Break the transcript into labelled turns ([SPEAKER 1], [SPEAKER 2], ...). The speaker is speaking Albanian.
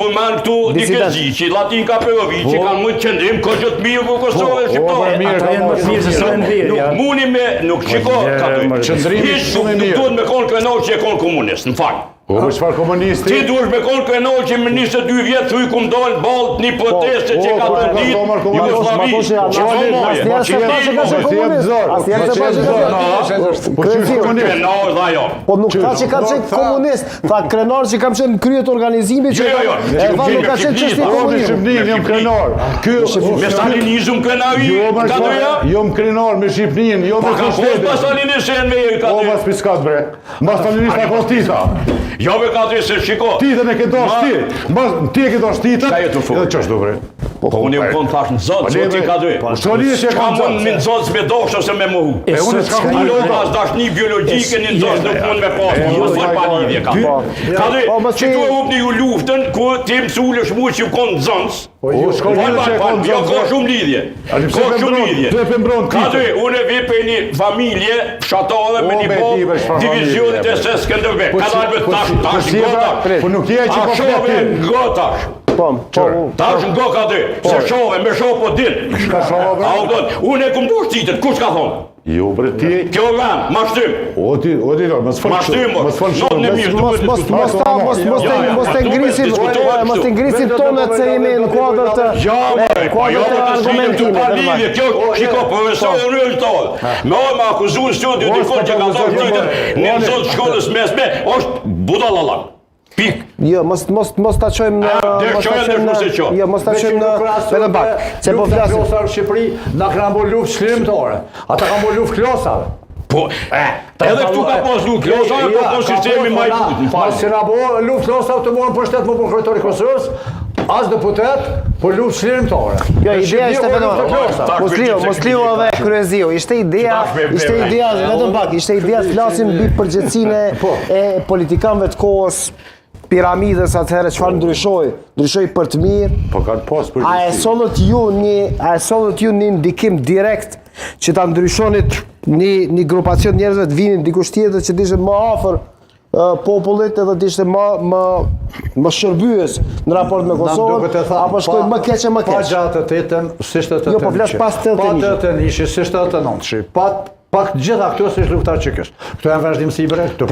[SPEAKER 1] Unë manë këtu Dikezici, Latinka Perovici, kanë më të qëndrim, ko gjëtë mirë ku Kosovë e Shqiptarë.
[SPEAKER 2] Ata jenë më të mirë se sa e mirë.
[SPEAKER 1] Nuk muni me, nuk qiko, ka të
[SPEAKER 3] qëndrimi shumë e mirë.
[SPEAKER 1] Duhet me konë krenar që e konë komunist, në fakt.
[SPEAKER 3] Po çfarë komunisti?
[SPEAKER 1] Ti duhet me konë krenar që më 22 vjetë thuj ku më dalë baltë një proteste që ka të ditë Jugoslavi. Krenar dhe ajo.
[SPEAKER 4] Po nuk tha që kam qenë komunist, tha krenar që kam qenë kryet organizimi që e va nuk ka qenë qështi komunizm.
[SPEAKER 3] Shqipnin, jam krenar.
[SPEAKER 1] Me stalinizm krenari ka të ja?
[SPEAKER 3] Jam krenar me Shqipnin, jo me
[SPEAKER 1] Kushtetin. Pa stalinizm me ka
[SPEAKER 3] O,
[SPEAKER 1] të
[SPEAKER 3] mas piskat bre. Mas stalinista ka tita.
[SPEAKER 1] Jo me ka të se shiko.
[SPEAKER 3] Titën e ke dosh ti. Ti e ke dosh titën.
[SPEAKER 1] Ka jetu fu.
[SPEAKER 3] Edhe ç'është do bre.
[SPEAKER 1] Po unë jam konë thash në zotë, zoti ka dy.
[SPEAKER 3] Shkollin që e
[SPEAKER 1] Ka
[SPEAKER 3] kam
[SPEAKER 1] mund me në zotë s'me dosh ose me muhu.
[SPEAKER 3] Unë s'kam
[SPEAKER 1] Alo pas dashni biologjike një zotë nuk mund me pas, mos fal pa lidhje ka. Ka dy, që tu e upni ju luftën, ku ti mësulësh mu që konë në zonës.
[SPEAKER 3] O, shkollin që e kam
[SPEAKER 1] Jo, ka shumë lidhje. Ka shumë lidhje.
[SPEAKER 3] Të e pëmbron
[SPEAKER 1] Ka dy, unë e vi për një familje fshatare me një po divizionit e se Skënderbej. Ka dalë tash gotash.
[SPEAKER 3] Po nuk je që
[SPEAKER 1] A
[SPEAKER 3] po
[SPEAKER 1] shove
[SPEAKER 3] fletin.
[SPEAKER 1] gotash. Tash në goka dy, se shove, me shove po din.
[SPEAKER 3] Shka shove?
[SPEAKER 1] A u donë, unë e këmë dush titët, kush ka thonë?
[SPEAKER 3] Jo bre ti.
[SPEAKER 1] Kjo vend, mashtim.
[SPEAKER 3] O ti, mos fol
[SPEAKER 1] Mashtim,
[SPEAKER 3] mos fol
[SPEAKER 1] not në mirë, duhet
[SPEAKER 4] Mos të ngrisim tonët se jemi në kuadrë të
[SPEAKER 1] argumentimit. Kjo, shiko, profesor Rëllëtore, me ojë me akuzun studio dikon që ka thonë titën në nëzot shkollës mesme, është budallalak. Pik.
[SPEAKER 4] Jo, mos ta qojmë në... Mos ta qojmë në... Vetëm pak, që po flasim...
[SPEAKER 2] Klosar në Shqipëri, na kanë bërë luftë çlirimtare. Ata kanë bërë luftë klosave.
[SPEAKER 1] Po, edhe këtu ka pas luftë klosave, po po sistemi Majkut, në falë.
[SPEAKER 2] Që na bërë luftë klosave të morën për shtetë më për kryetori Kosovës, as deputet, po luftë çlirimtare.
[SPEAKER 4] Jo, ideja ishte vetëm... Mosliu edhe Kryeziu, ishte ideja, vetëm pak, ishte ideja të flasim mbi përgjithësinë e politikanëve të kohës, piramidës atëherë çfarë ndryshoi për të mirë.
[SPEAKER 3] Po kanë pas për.
[SPEAKER 4] A e sollët ju një ndikim direkt që ta ndryshonit një grupacion njerëzve të vinin dikush tjetër që të ishte më afër popullit edhe të ishte më shërbyes në raport me Kosovën, apo shkoi më keq e më keq.
[SPEAKER 2] Pa gjatë të 8-ën, si 89.
[SPEAKER 4] Jo, po flas pas 8-ën.
[SPEAKER 2] Pa 8-ën ishi, si 89. Pak gjitha këto si luftar që kësh. Këto janë vazhdimësi bre, këto